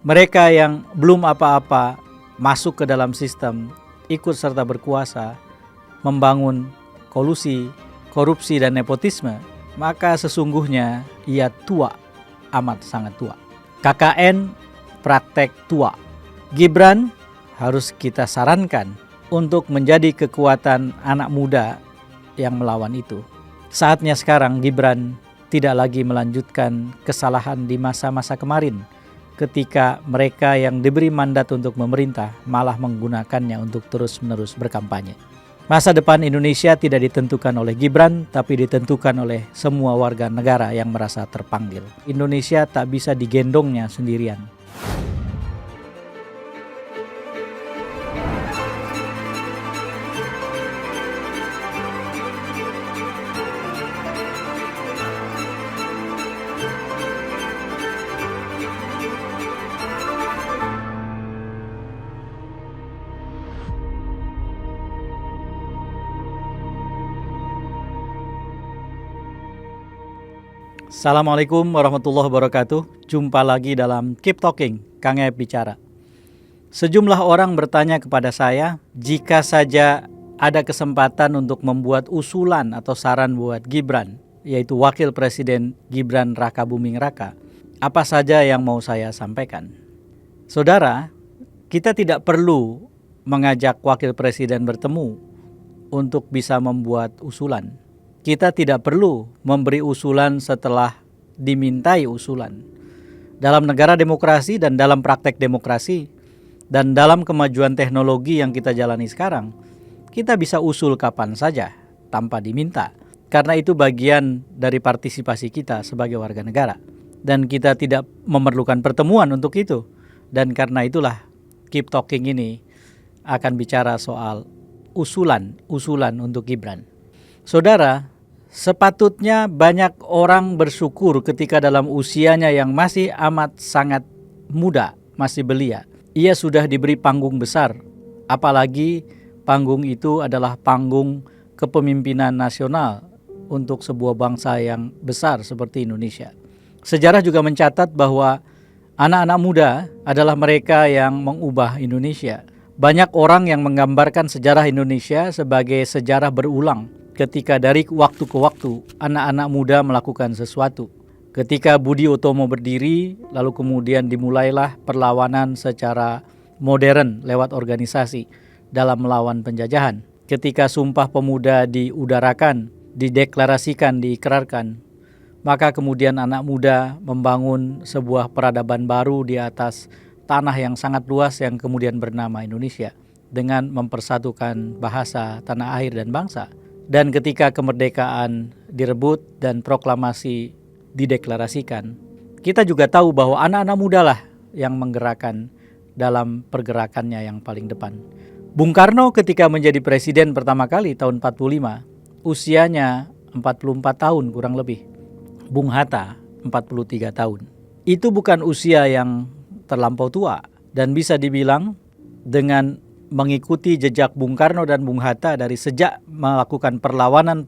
Mereka yang belum apa-apa masuk ke dalam sistem, ikut serta berkuasa, membangun kolusi, korupsi dan nepotisme, maka sesungguhnya ia tua, amat sangat tua. KKN praktek tua. Gibran harus kita sarankan untuk menjadi kekuatan anak muda yang melawan itu. Saatnya sekarang Gibran tidak lagi melanjutkan kesalahan di masa-masa kemarin, ketika mereka yang diberi mandat untuk memerintah malah menggunakannya untuk terus-menerus berkampanye. Masa depan Indonesia tidak ditentukan oleh Gibran, tapi ditentukan oleh semua warga negara yang merasa terpanggil. Indonesia tak bisa digendongnya sendirian. Assalamualaikum warahmatullahi wabarakatuh. Jumpa lagi dalam Keep Talking, Kang Ep bicara. Sejumlah orang bertanya kepada saya, jika saja ada kesempatan untuk membuat usulan atau saran buat Gibran, yaitu Wakil Presiden Gibran Rakabuming Raka, apa saja yang mau saya sampaikan? Saudara, kita tidak perlu mengajak Wakil Presiden bertemu untuk bisa membuat usulan. Kita tidak perlu memberi usulan setelah dimintai usulan. Dalam negara demokrasi dan dalam praktek demokrasi dan dalam kemajuan teknologi yang kita jalani sekarang, kita bisa usul kapan saja tanpa diminta. Karena itu bagian dari partisipasi kita sebagai warga negara. Dan kita tidak memerlukan pertemuan untuk itu. Dan karena itulah Keep Talking ini akan bicara soal usulan untuk Gibran. Saudara, sepatutnya banyak orang bersyukur ketika dalam usianya yang masih amat sangat muda, masih belia, ia sudah diberi panggung besar. Apalagi panggung itu adalah panggung kepemimpinan nasional untuk sebuah bangsa yang besar seperti Indonesia. Sejarah juga mencatat bahwa anak-anak muda adalah mereka yang mengubah Indonesia. Banyak orang yang menggambarkan sejarah Indonesia sebagai sejarah berulang. Ketika dari waktu ke waktu anak-anak muda melakukan sesuatu. Ketika Budi Utomo berdiri, lalu kemudian dimulailah perlawanan secara modern lewat organisasi dalam melawan penjajahan. Ketika Sumpah Pemuda diudarakan, dideklarasikan, diikrarkan, maka kemudian anak muda membangun sebuah peradaban baru di atas tanah yang sangat luas yang kemudian bernama Indonesia dengan mempersatukan bahasa, tanah air dan bangsa. Dan ketika kemerdekaan direbut dan proklamasi dideklarasikan, kita juga tahu bahwa anak-anak muda lah yang menggerakkan dalam pergerakannya yang paling depan. Bung Karno ketika menjadi presiden pertama kali tahun 45, usianya 44 tahun kurang lebih. Bung Hatta 43 tahun. Itu bukan usia yang terlampau tua dan bisa dibilang dengan mengikuti jejak Bung Karno dan Bung Hatta dari sejak melakukan perlawanan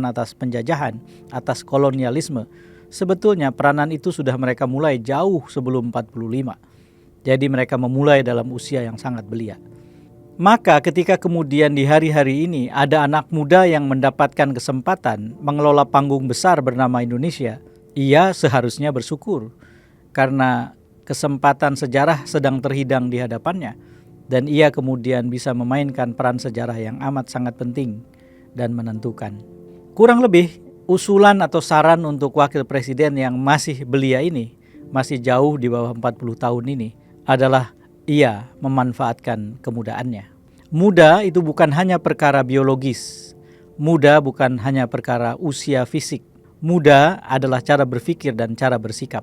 atas penjajahan, atas kolonialisme, sebetulnya peranan itu sudah mereka mulai jauh sebelum 45. Jadi mereka memulai dalam usia yang sangat belia. Maka ketika kemudian di hari-hari ini ada anak muda yang mendapatkan kesempatan mengelola panggung besar bernama Indonesia, ia seharusnya bersyukur karena kesempatan sejarah sedang terhidang di hadapannya. Dan ia kemudian bisa memainkan peran sejarah yang amat sangat penting dan menentukan. Kurang lebih usulan atau saran untuk wakil presiden yang masih belia ini, masih jauh di bawah 40 tahun ini, adalah ia memanfaatkan kemudaannya. Muda itu bukan hanya perkara biologis. Muda bukan hanya perkara usia fisik. Muda adalah cara berpikir dan cara bersikap.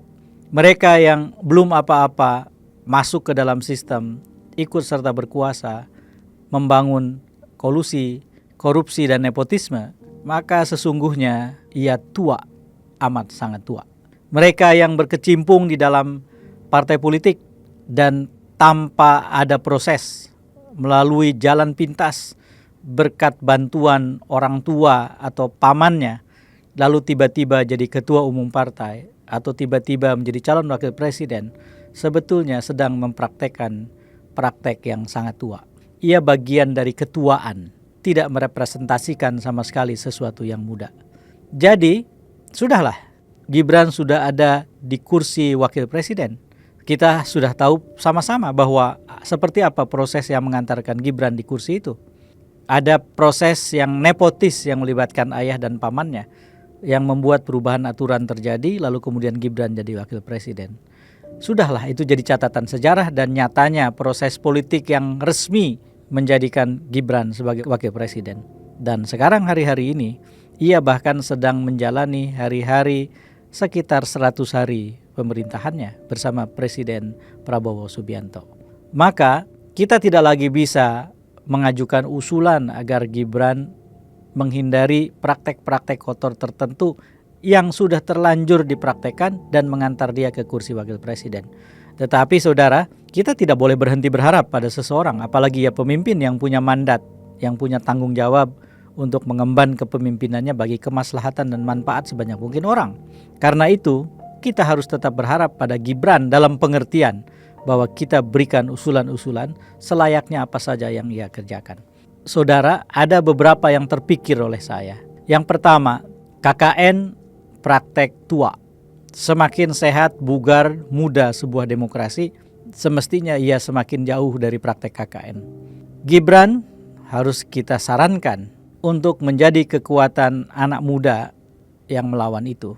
Mereka yang belum apa-apa masuk ke dalam sistem, ikut serta berkuasa, membangun kolusi, korupsi dan nepotisme, maka sesungguhnya ia tua, amat sangat tua. Mereka yang berkecimpung di dalam partai politik dan tanpa ada proses, melalui jalan pintas, berkat bantuan orang tua atau pamannya, lalu tiba-tiba jadi ketua umum partai, atau tiba-tiba menjadi calon wakil presiden, sebetulnya sedang mempraktekkan praktek yang sangat tua. Ia bagian dari ketuaan, tidak merepresentasikan sama sekali sesuatu yang muda. Jadi, sudahlah, Gibran sudah ada di kursi wakil presiden. Kita sudah tahu sama-sama bahwa seperti apa proses yang mengantarkan Gibran di kursi itu. Ada proses yang nepotis yang melibatkan ayah dan pamannya, yang membuat perubahan aturan terjadi, lalu kemudian Gibran jadi wakil presiden. Sudahlah, itu jadi catatan sejarah, dan nyatanya proses politik yang resmi menjadikan Gibran sebagai wakil presiden. Dan sekarang hari-hari ini, ia bahkan sedang menjalani hari-hari sekitar 100 hari pemerintahannya bersama Presiden Prabowo Subianto. Maka kita tidak lagi bisa mengajukan usulan agar Gibran menghindari praktek-praktek kotor tertentu yang sudah terlanjur dipraktekkan dan mengantar dia ke kursi wakil presiden. Tetapi saudara, kita tidak boleh berhenti berharap pada seseorang, apalagi ya pemimpin yang punya mandat, yang punya tanggung jawab untuk mengemban kepemimpinannya bagi kemaslahatan dan manfaat sebanyak mungkin orang. Karena itu, kita harus tetap berharap pada Gibran dalam pengertian bahwa kita berikan usulan-usulan selayaknya apa saja yang ia kerjakan. Saudara, ada beberapa yang terpikir oleh saya. Yang pertama, KKN praktek tua. Semakin sehat, bugar, muda sebuah demokrasi, semestinya ia semakin jauh dari praktek KKN. Gibran harus kita sarankan untuk menjadi kekuatan anak muda yang melawan itu.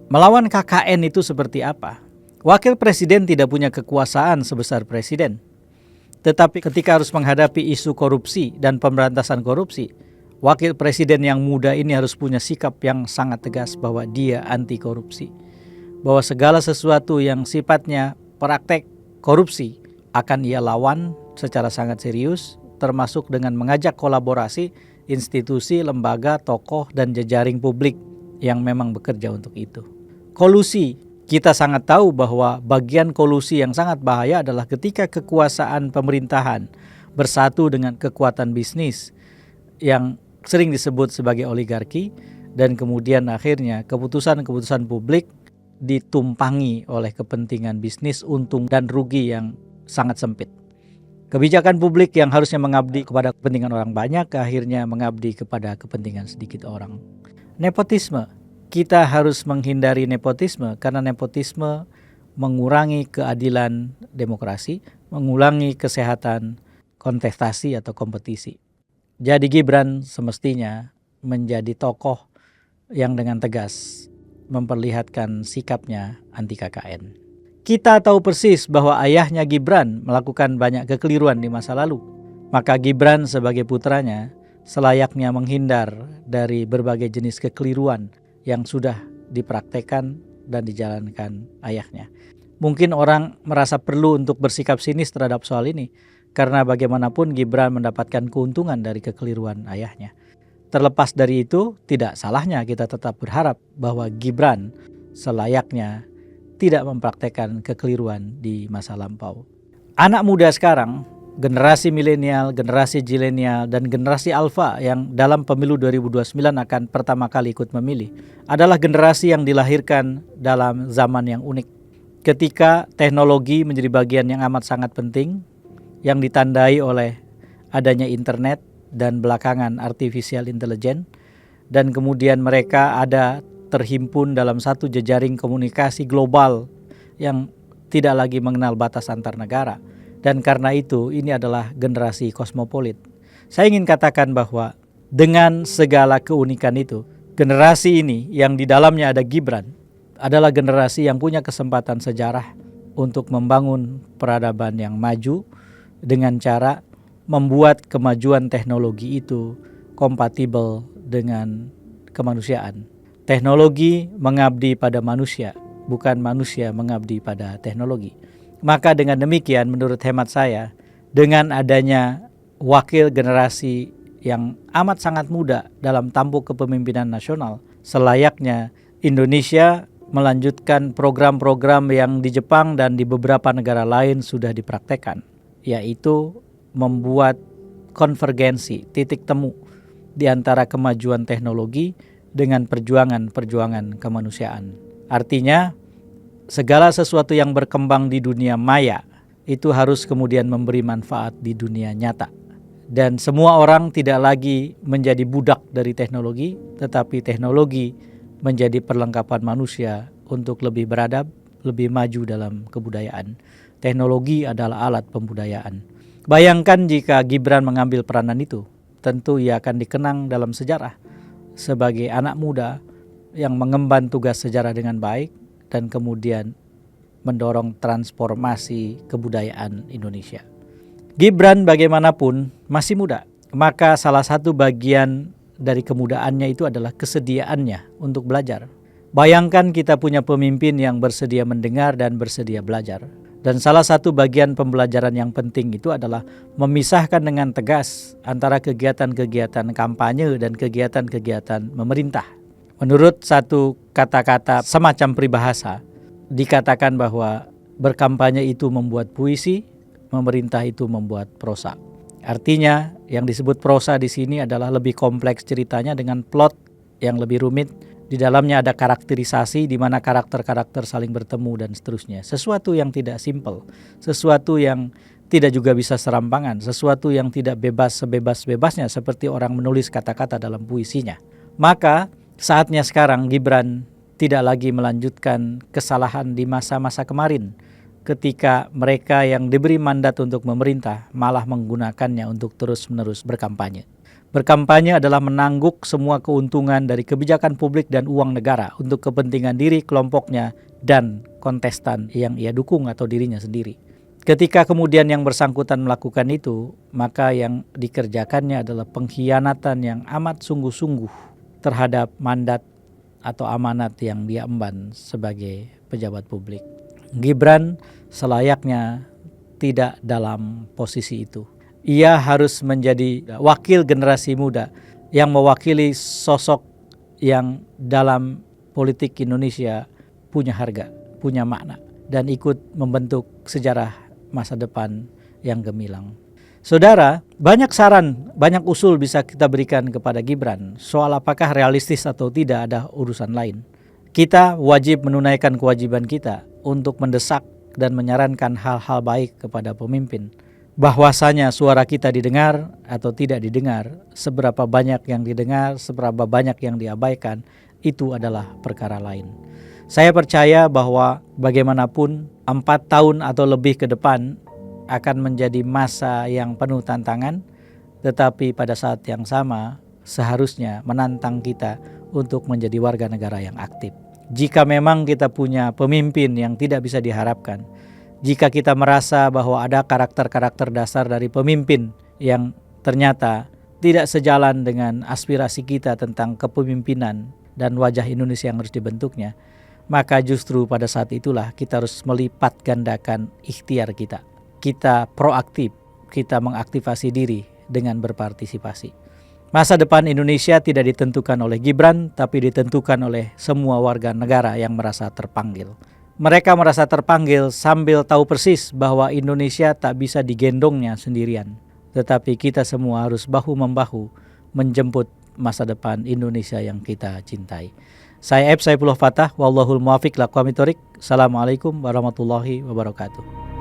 Melawan KKN itu seperti apa? Wakil presiden tidak punya kekuasaan sebesar presiden. Tetapi ketika harus menghadapi isu korupsi dan pemberantasan korupsi, wakil presiden yang muda ini harus punya sikap yang sangat tegas bahwa dia anti korupsi. Bahwa segala sesuatu yang sifatnya praktek korupsi akan ia lawan secara sangat serius, termasuk dengan mengajak kolaborasi institusi, lembaga, tokoh, dan jejaring publik yang memang bekerja untuk itu. Kolusi, kita sangat tahu bahwa bagian kolusi yang sangat bahaya adalah ketika kekuasaan pemerintahan bersatu dengan kekuatan bisnis yang sering disebut sebagai oligarki, dan kemudian akhirnya keputusan-keputusan publik ditumpangi oleh kepentingan bisnis, untung dan rugi yang sangat sempit. Kebijakan publik yang harusnya mengabdi kepada kepentingan orang banyak, akhirnya mengabdi kepada kepentingan sedikit orang. Nepotisme. Kita harus menghindari nepotisme karena nepotisme mengurangi keadilan demokrasi, mengurangi kesehatan kontestasi atau kompetisi. Jadi Gibran semestinya menjadi tokoh yang dengan tegas memperlihatkan sikapnya anti KKN. Kita tahu persis bahwa ayahnya Gibran melakukan banyak kekeliruan di masa lalu. Maka Gibran sebagai putranya selayaknya menghindar dari berbagai jenis kekeliruan yang sudah dipraktekkan dan dijalankan ayahnya. Mungkin orang merasa perlu untuk bersikap sinis terhadap soal ini, karena bagaimanapun Gibran mendapatkan keuntungan dari kekeliruan ayahnya. Terlepas dari itu, tidak salahnya kita tetap berharap bahwa Gibran selayaknya tidak mempraktekkan kekeliruan di masa lampau. Anak muda sekarang, generasi milenial, generasi zilenial, dan generasi alfa yang dalam pemilu 2029 akan pertama kali ikut memilih adalah generasi yang dilahirkan dalam zaman yang unik. Ketika teknologi menjadi bagian yang amat sangat penting, yang ditandai oleh adanya internet dan belakangan artificial intelligence, dan kemudian mereka ada terhimpun dalam satu jejaring komunikasi global yang tidak lagi mengenal batas antar negara. Dan karena itu ini adalah generasi kosmopolit. Saya ingin katakan bahwa dengan segala keunikan itu, generasi ini yang di dalamnya ada Gibran adalah generasi yang punya kesempatan sejarah untuk membangun peradaban yang maju dengan cara membuat kemajuan teknologi itu kompatibel dengan kemanusiaan. Teknologi mengabdi pada manusia, bukan manusia mengabdi pada teknologi. Maka dengan demikian menurut hemat saya, dengan adanya wakil generasi yang amat sangat muda dalam tampuk kepemimpinan nasional, selayaknya Indonesia melanjutkan program-program yang di Jepang dan di beberapa negara lain sudah dipraktekkan, yaitu membuat konvergensi, titik temu di antara kemajuan teknologi dengan perjuangan-perjuangan kemanusiaan. Artinya segala sesuatu yang berkembang di dunia maya itu harus kemudian memberi manfaat di dunia nyata. Dan semua orang tidak lagi menjadi budak dari teknologi, tetapi teknologi menjadi perlengkapan manusia untuk lebih beradab, lebih maju dalam kebudayaan. Teknologi adalah alat pembudayaan. Bayangkan jika Gibran mengambil peranan itu, tentu ia akan dikenang dalam sejarah sebagai anak muda yang mengemban tugas sejarah dengan baik dan kemudian mendorong transformasi kebudayaan Indonesia. Gibran bagaimanapun masih muda, maka salah satu bagian dari kemudaannya itu adalah kesediaannya untuk belajar. Bayangkan kita punya pemimpin yang bersedia mendengar dan bersedia belajar. Dan salah satu bagian pembelajaran yang penting itu adalah memisahkan dengan tegas antara kegiatan-kegiatan kampanye dan kegiatan-kegiatan pemerintah. Menurut satu kata-kata semacam peribahasa, dikatakan bahwa berkampanye itu membuat puisi, pemerintah itu membuat prosa. Artinya yang disebut prosa di sini adalah lebih kompleks ceritanya dengan plot yang lebih rumit. Di dalamnya ada karakterisasi di mana karakter-karakter saling bertemu dan seterusnya. Sesuatu yang tidak simpel, sesuatu yang tidak juga bisa serampangan, sesuatu yang tidak bebas sebebas-bebasnya seperti orang menulis kata-kata dalam puisinya. Maka saatnya sekarang Gibran tidak lagi melanjutkan kesalahan di masa-masa kemarin, ketika mereka yang diberi mandat untuk memerintah malah menggunakannya untuk terus-menerus berkampanye. Berkampanye adalah menangguk semua keuntungan dari kebijakan publik dan uang negara untuk kepentingan diri, kelompoknya, dan kontestan yang ia dukung atau dirinya sendiri. Ketika kemudian yang bersangkutan melakukan itu, maka yang dikerjakannya adalah pengkhianatan yang amat sungguh-sungguh terhadap mandat atau amanat yang dia emban sebagai pejabat publik. Gibran selayaknya tidak dalam posisi itu. Ia harus menjadi wakil generasi muda yang mewakili sosok yang dalam politik Indonesia punya harga, punya makna, dan ikut membentuk sejarah masa depan yang gemilang. Saudara, banyak saran, banyak usul bisa kita berikan kepada Gibran soal apakah realistis atau tidak, ada urusan lain. Kita wajib menunaikan kewajiban kita untuk mendesak dan menyarankan hal-hal baik kepada pemimpin. Bahwasanya suara kita didengar atau tidak didengar, seberapa banyak yang didengar, seberapa banyak yang diabaikan, itu adalah perkara lain. Saya percaya bahwa bagaimanapun 4 tahun atau lebih ke depan akan menjadi masa yang penuh tantangan, tetapi pada saat yang sama seharusnya menantang kita untuk menjadi warga negara yang aktif. Jika memang kita punya pemimpin yang tidak bisa diharapkan, jika kita merasa bahwa ada karakter-karakter dasar dari pemimpin yang ternyata tidak sejalan dengan aspirasi kita tentang kepemimpinan dan wajah Indonesia yang harus dibentuknya, maka justru pada saat itulah kita harus melipat gandakan ikhtiar kita. Kita proaktif, kita mengaktifasi diri dengan berpartisipasi. Masa depan Indonesia tidak ditentukan oleh Gibran, tapi ditentukan oleh semua warga negara yang merasa terpanggil. Mereka merasa terpanggil sambil tahu persis bahwa Indonesia tak bisa digendongnya sendirian. Tetapi kita semua harus bahu-membahu menjemput masa depan Indonesia yang kita cintai. Saya Saifullah Fatah, wallahul muwafiq lakum ithoriq. Assalamualaikum warahmatullahi wabarakatuh.